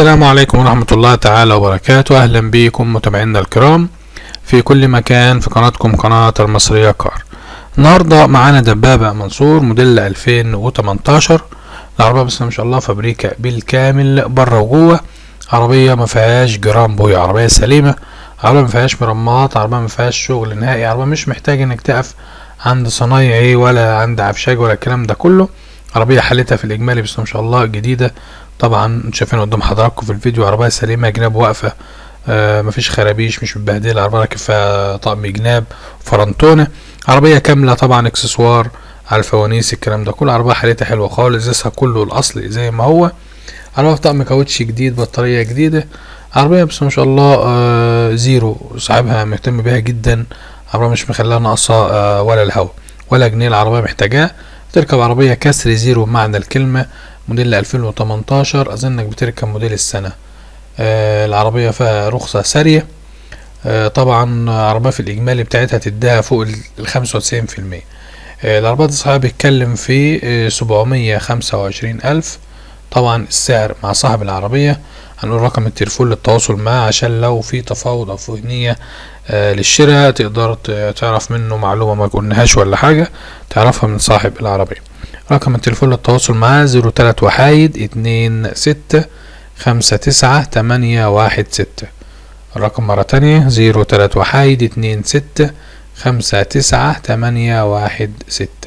السلام عليكم ورحمة الله تعالى وبركاته. أهلا بكم متابعينا الكرام في كل مكان في قناتكم قناة المصرية كار. النهاردة معانا دبابة منصور موديل 2018. العربية بس ما شاء الله فابريكا بالكامل بره وجوه. عربية ما فيهاش جرام بوي، عربية سليمة، عربية ما فيهاش مرمات، عربية ما فيهاش شغل نهائي، عربية مش محتاج انك تقف عند صنايعي ولا عند عفشاج ولا الكلام ده كله. عربية حالتها في الإجمالي بس ما شاء الله جديدة. طبعا شايفين قدام حضراتكم في الفيديو عربية سليمة، جناب واقفة، مفيش خرابيش، مش متبهدلة، عربية راكب فيها طقم جناب فرنتونة، عربية كاملة طبعا اكسسوار على الفوانيس الكلام ده كله. عربية حالتها حلوة خالص، ازازها كله الأصلي زي ما هو، عربية طقم كاوتش جديد، بطارية جديدة، عربية بس ما شاء الله زيرو، صاحبها مهتم بيها جدا، عربية مش مخليها ناقصة ولا الهوا ولا جنيه العربية محتاجاه. تركب عربية كسر زيرو بمعنى الكلمة، موديل 2018، اظنك بتركب موديل السنة. العربية فيها رخصة سارية. طبعا عربية في الإجمالي بتاعتها تديها فوق 95%. العربية دي صاحبها بيتكلم في 725,000. طبعا السعر مع صاحب العربية. هنقول رقم التليفون للتواصل معاه عشان لو في تفاوض او في نية للشراء تقدر تعرف منه معلومة ما قلناهاش ولا حاجة، تعرفها من صاحب العربية. رقم التليفون للتواصل معاه 03 1 2 6 5 9 8 1 6. الرقم مرة تانية 03 1 2 6 5 9 8 1 6.